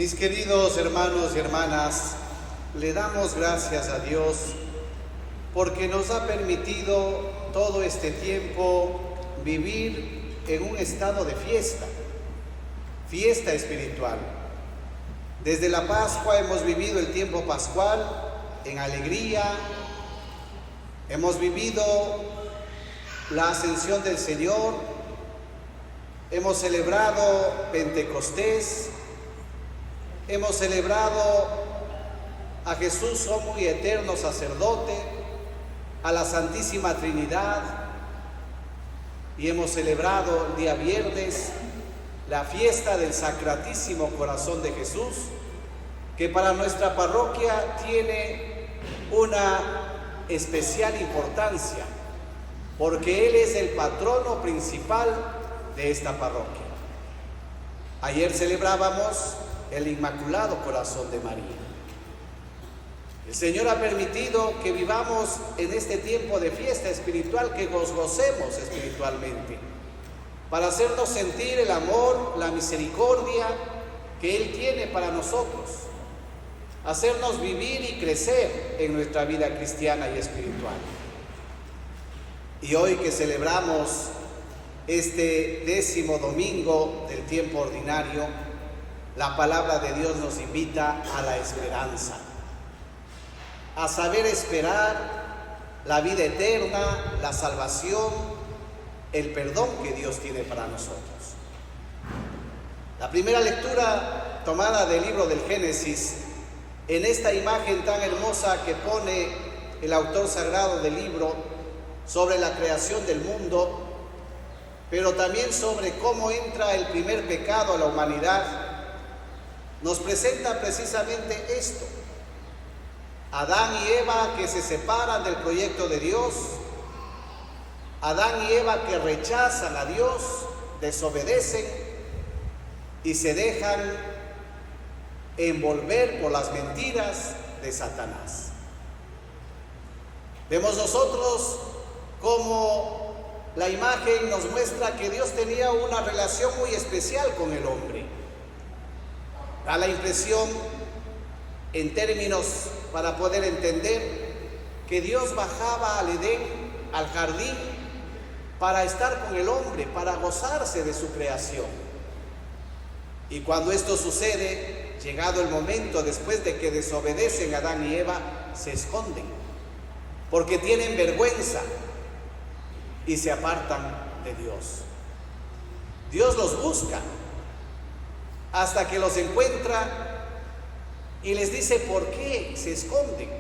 Mis queridos hermanos y hermanas, le damos gracias a Dios porque nos ha permitido todo este tiempo vivir en un estado de fiesta espiritual. Desde la Pascua hemos vivido el tiempo pascual en alegría, hemos vivido la ascensión del Señor, hemos celebrado Pentecostés, hemos celebrado a Jesús sumo y eterno sacerdote, a la Santísima Trinidad, y hemos celebrado el día viernes la fiesta del Sacratísimo Corazón de Jesús, que para nuestra parroquia tiene una especial importancia, porque Él es el patrono principal de esta parroquia. Ayer celebrábamos el Inmaculado Corazón de María. El Señor ha permitido que vivamos en este tiempo de fiesta espiritual, que nos gocemos espiritualmente, para hacernos sentir el amor, la misericordia que Él tiene para nosotros, hacernos vivir y crecer en nuestra vida cristiana y espiritual. Y hoy que celebramos este 10º domingo del tiempo ordinario, la palabra de Dios nos invita a la esperanza, a saber esperar la vida eterna, la salvación, el perdón que Dios tiene para nosotros. La primera lectura tomada del libro del Génesis, en esta imagen tan hermosa que pone el autor sagrado del libro sobre la creación del mundo, pero también sobre cómo entra el primer pecado a la humanidad, nos presenta precisamente esto: Adán y Eva que se separan del proyecto de Dios, Adán y Eva que rechazan a Dios, desobedecen y se dejan envolver por las mentiras de Satanás. Vemos nosotros cómo la imagen nos muestra que Dios tenía una relación muy especial con el hombre. Da la impresión, en términos para poder entender, que Dios bajaba al Edén, al jardín, para estar con el hombre, para gozarse de su creación. Y cuando esto sucede, llegado el momento, después de que desobedecen Adán y Eva, se esconden, porque tienen vergüenza y se apartan de Dios. Dios los busca hasta que los encuentra y les dice: ¿por qué se esconden?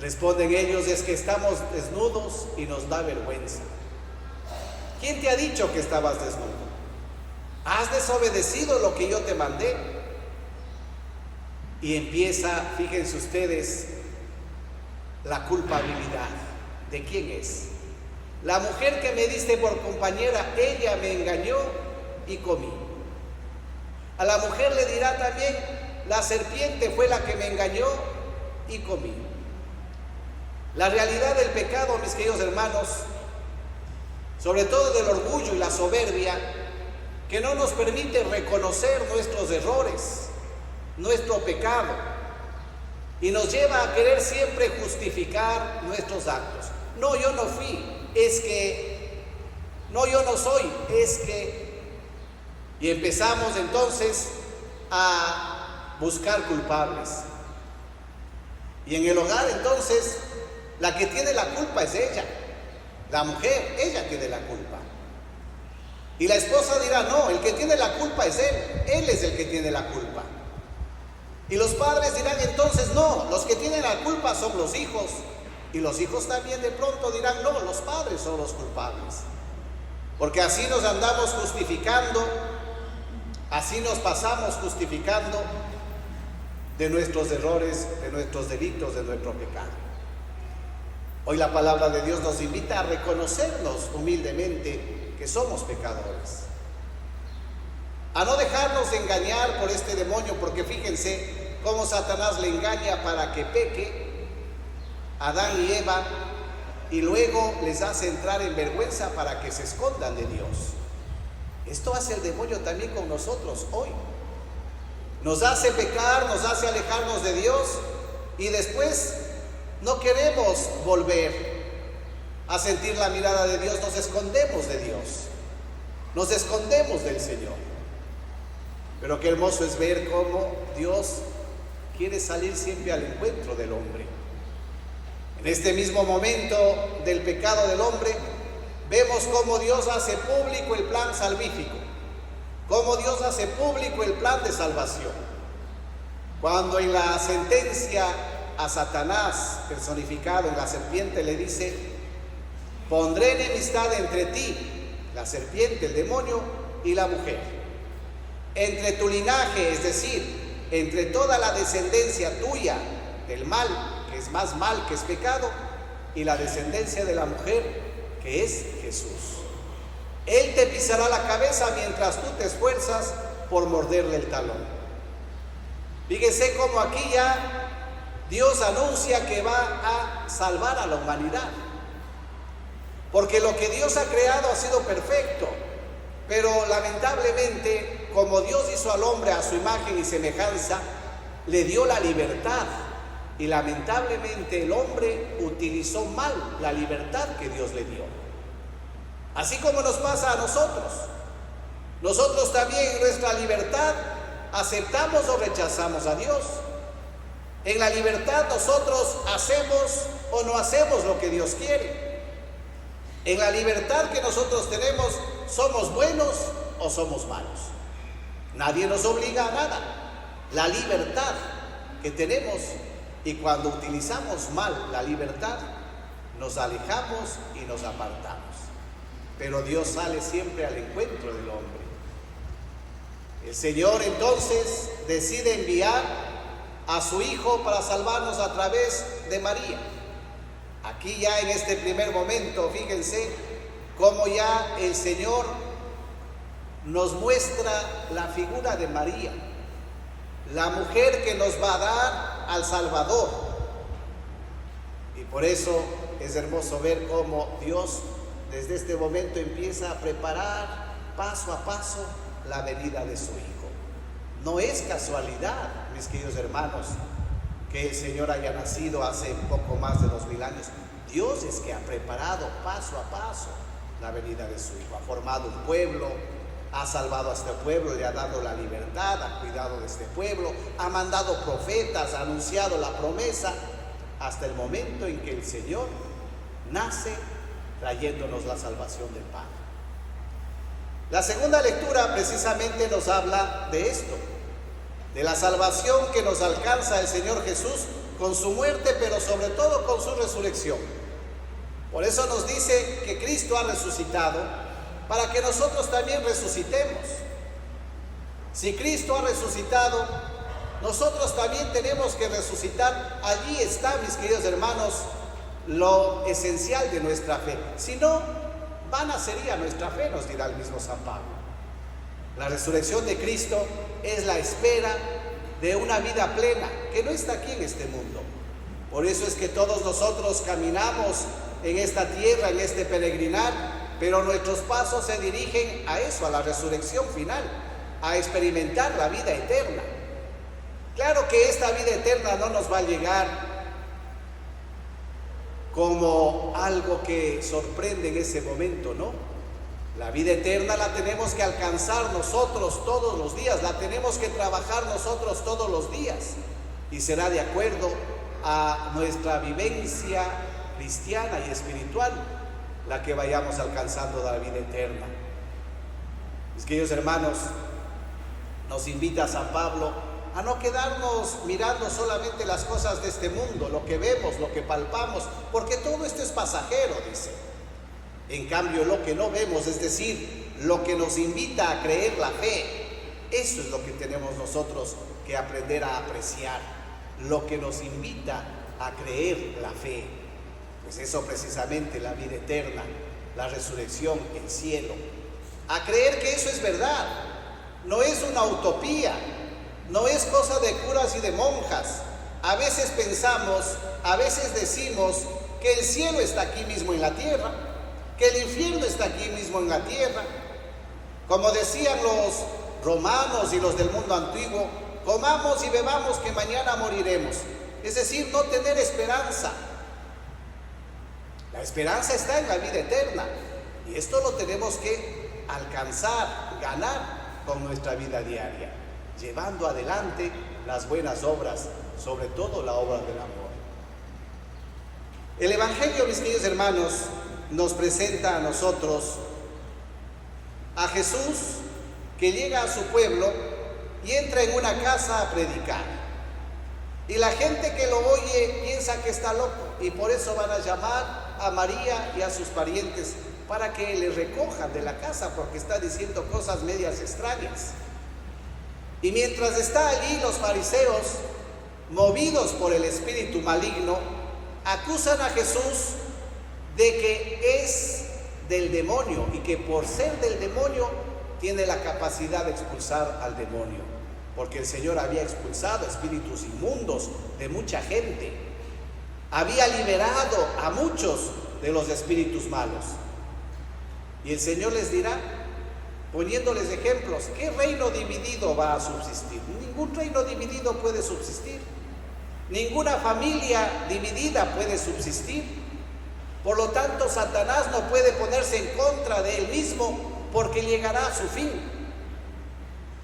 Responden ellos: es que estamos desnudos y nos da vergüenza. ¿Quién te ha dicho que estabas desnudo? ¿Has desobedecido lo que yo te mandé? Y empieza, fíjense ustedes, la culpabilidad. ¿De quién es? La mujer que me diste por compañera, ella me engañó y comí. A la mujer le dirá también: la serpiente fue la que me engañó y comí. La realidad del pecado, mis queridos hermanos, sobre todo del orgullo y la soberbia, que no nos permite reconocer nuestros errores, nuestro pecado, y nos lleva a querer siempre justificar nuestros actos. No, yo no fui, es que, no, yo no soy, es que. Y empezamos entonces a buscar culpables. Y en el hogar entonces la que tiene la culpa es ella, la mujer, ella tiene la culpa. Y la esposa dirá: no, el que tiene la culpa es él es el que tiene la culpa. Y los padres dirán entonces: no, los que tienen la culpa son los hijos. Y los hijos también de pronto dirán: no, los padres son los culpables. Porque así nos andamos justificando, así nos pasamos justificando de nuestros errores, de nuestros delitos, de nuestro pecado. Hoy la palabra de Dios nos invita a reconocernos humildemente que somos pecadores, a no dejarnos engañar por este demonio, porque fíjense cómo Satanás le engaña para que peque a Adán y Eva, y luego les hace entrar en vergüenza para que se escondan de Dios. Esto hace el demonio también con nosotros hoy. Nos hace pecar, nos hace alejarnos de Dios y después no queremos volver a sentir la mirada de Dios, nos escondemos de Dios, nos escondemos del Señor. Pero qué hermoso es ver cómo Dios quiere salir siempre al encuentro del hombre. En este mismo momento del pecado del hombre, vemos cómo Dios hace público el plan salvífico, cómo Dios hace público el plan de salvación. Cuando en la sentencia a Satanás, personificado en la serpiente, le dice: pondré enemistad entre ti, la serpiente, el demonio, y la mujer, entre tu linaje, es decir, entre toda la descendencia tuya del mal, que es más mal que es pecado, y la descendencia de la mujer, que es Jesús. Él te pisará la cabeza mientras tú te esfuerzas por morderle el talón. Fíjese cómo aquí ya Dios anuncia que va a salvar a la humanidad. Porque lo que Dios ha creado ha sido perfecto, pero lamentablemente, como Dios hizo al hombre a su imagen y semejanza, le dio la libertad. Y lamentablemente el hombre utilizó mal la libertad que Dios le dio. Así como nos pasa a nosotros. Nosotros también en nuestra libertad aceptamos o rechazamos a Dios. En la libertad nosotros hacemos o no hacemos lo que Dios quiere. En la libertad que nosotros tenemos, somos buenos o somos malos. Nadie nos obliga a nada. La libertad que tenemos, y cuando utilizamos mal la libertad, nos alejamos y nos apartamos. Pero Dios sale siempre al encuentro del hombre. El Señor entonces decide enviar a su Hijo para salvarnos a través de María. Aquí ya en este primer momento, fíjense cómo ya el Señor nos muestra la figura de María, la mujer que nos va a dar al Salvador. Y por eso es hermoso ver cómo Dios desde este momento empieza a preparar paso a paso la venida de su Hijo. No es casualidad, mis queridos hermanos, que el Señor haya nacido hace poco más de 2000 años. Dios es que ha preparado paso a paso la venida de su Hijo. Ha formado un pueblo, ha salvado a este pueblo, le ha dado la libertad, ha cuidado de este pueblo, ha mandado profetas, ha anunciado la promesa, hasta el momento en que el Señor nace trayéndonos la salvación del Padre. La segunda lectura precisamente nos habla de esto, de la salvación que nos alcanza el Señor Jesús con su muerte, pero sobre todo con su resurrección. Por eso nos dice que Cristo ha resucitado, para que nosotros también resucitemos. Si Cristo ha resucitado, nosotros también tenemos que resucitar. Allí está, mis queridos hermanos, lo esencial de nuestra fe. Si no, vana sería nuestra fe, nos dirá el mismo San Pablo. La resurrección de Cristo es la espera de una vida plena que no está aquí en este mundo. Por eso es que todos nosotros caminamos en esta tierra, en este peregrinar, pero nuestros pasos se dirigen a eso, a la resurrección final, a experimentar la vida eterna. Claro que esta vida eterna no nos va a llegar como algo que sorprende en ese momento, ¿no? La vida eterna la tenemos que alcanzar nosotros todos los días, la tenemos que trabajar nosotros todos los días, y será de acuerdo a nuestra vivencia cristiana y espiritual la que vayamos alcanzando de la vida eterna. Mis queridos hermanos, nos invita San Pablo a no quedarnos mirando solamente las cosas de este mundo, lo que vemos, lo que palpamos, porque todo esto es pasajero, dice. En cambio, lo que no vemos, es decir, lo que nos invita a creer la fe, eso es lo que tenemos nosotros que aprender a apreciar, lo que nos invita a creer la fe. Pues eso precisamente, la vida eterna, la resurrección, el cielo. A creer que eso es verdad, no es una utopía, no es cosa de curas y de monjas. A veces pensamos, a veces decimos que el cielo está aquí mismo en la tierra, que el infierno está aquí mismo en la tierra. Como decían los romanos y los del mundo antiguo, comamos y bebamos que mañana moriremos. Es decir, no tener esperanza. La esperanza está en la vida eterna. Y esto lo tenemos que alcanzar, ganar con nuestra vida diaria, llevando adelante las buenas obras, sobre todo la obra del amor. El Evangelio, mis queridos hermanos, nos presenta a nosotros a Jesús que llega a su pueblo y entra en una casa a predicar. Y la gente que lo oye piensa que está loco y por eso van a llamar a María y a sus parientes para que le recojan de la casa porque está diciendo cosas medias extrañas. Y mientras está allí, los fariseos, movidos por el espíritu maligno, acusan a Jesús de que es del demonio y que por ser del demonio tiene la capacidad de expulsar al demonio, porque el Señor había expulsado espíritus inmundos de mucha gente, había liberado a muchos de los espíritus malos. Y el Señor les dirá, poniéndoles ejemplos, ¿qué reino dividido va a subsistir? Ningún reino dividido puede subsistir. Ninguna familia dividida puede subsistir. Por lo tanto, Satanás no puede ponerse en contra de él mismo porque llegará a su fin,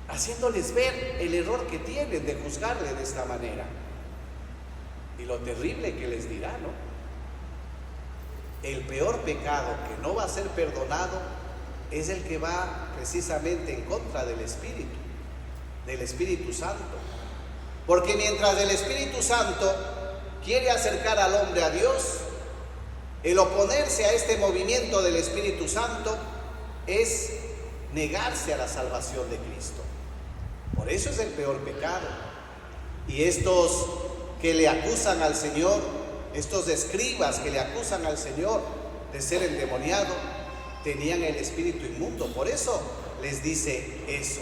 haciéndoles ver el error que tienen de juzgarle de esta manera. Y lo terrible que les dirá, ¿no? El peor pecado que no va a ser perdonado es el que va precisamente en contra del Espíritu Santo. Porque mientras el Espíritu Santo quiere acercar al hombre a Dios, el oponerse a este movimiento del Espíritu Santo es negarse a la salvación de Cristo. Por eso es el peor pecado. Y estos que le acusan al Señor, estos escribas que le acusan al Señor de ser endemoniado, tenían el espíritu inmundo. Por eso les dice eso.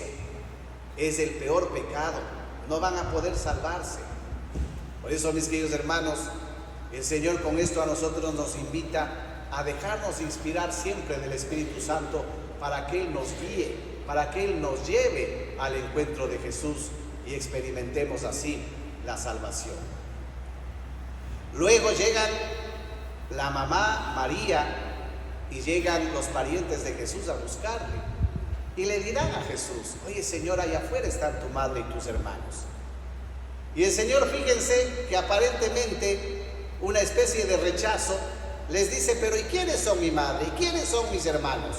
Es el peor pecado. No van a poder salvarse. Por eso, mis queridos hermanos, el Señor con esto a nosotros nos invita a dejarnos inspirar siempre del Espíritu Santo para que Él nos guíe, para que Él nos lleve al encuentro de Jesús y experimentemos así la salvación. Luego llegan la mamá María y llegan los parientes de Jesús a buscarle y le dirán a Jesús, oye Señor, allá afuera están tu madre y tus hermanos. Y el Señor, fíjense que aparentemente una especie de rechazo les dice, pero ¿y quiénes son mi madre? ¿Y quiénes son mis hermanos?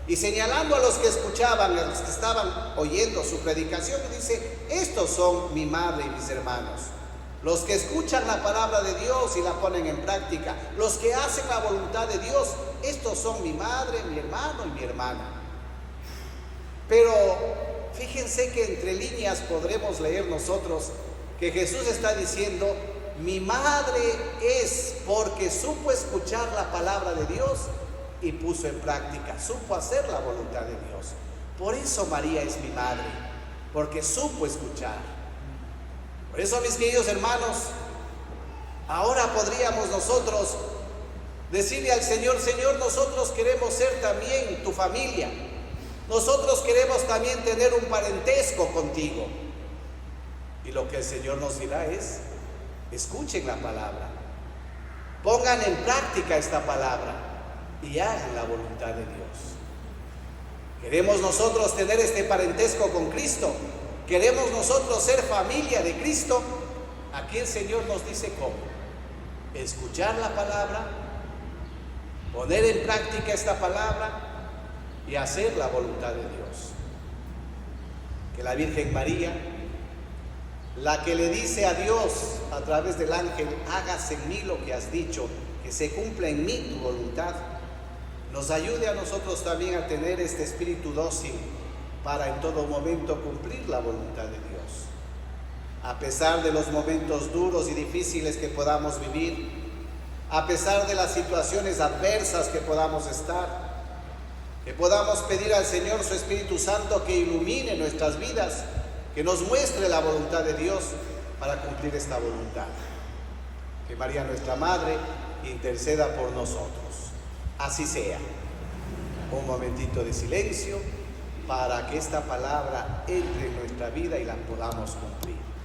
Y señalando a los que escuchaban, a los que estaban oyendo su predicación, dice, estos son mi madre y mis hermanos. Los que escuchan la palabra de Dios y la ponen en práctica, los que hacen la voluntad de Dios, estos son mi madre, mi hermano y mi hermana. Pero fíjense que entre líneas podremos leer nosotros que Jesús está diciendo, mi madre es porque supo escuchar la palabra de Dios y puso en práctica, supo hacer la voluntad de Dios. Por eso María es mi madre, porque supo escuchar. Por eso, mis queridos hermanos, ahora podríamos nosotros decirle al Señor, Señor, nosotros queremos ser también tu familia. Nosotros queremos también tener un parentesco contigo. Y lo que el Señor nos dirá es, escuchen la palabra, pongan en práctica esta palabra y hagan la voluntad de Dios. Queremos nosotros tener este parentesco con Cristo. Queremos nosotros ser familia de Cristo. Aquí el Señor nos dice cómo. Escuchar la palabra, poner en práctica esta palabra y hacer la voluntad de Dios. Que la Virgen María, la que le dice a Dios a través del ángel, hágase en mí lo que has dicho, que se cumpla en mí tu voluntad, nos ayude a nosotros también a tener este espíritu dócil para en todo momento cumplir la voluntad de Dios. A pesar de los momentos duros y difíciles que podamos vivir, a pesar de las situaciones adversas que podamos estar, que podamos pedir al Señor su Espíritu Santo que ilumine nuestras vidas, que nos muestre la voluntad de Dios para cumplir esta voluntad. Que María nuestra Madre interceda por nosotros. Así sea. Un momentito de silencio. para que esta palabra entre en nuestra vida y la podamos cumplir.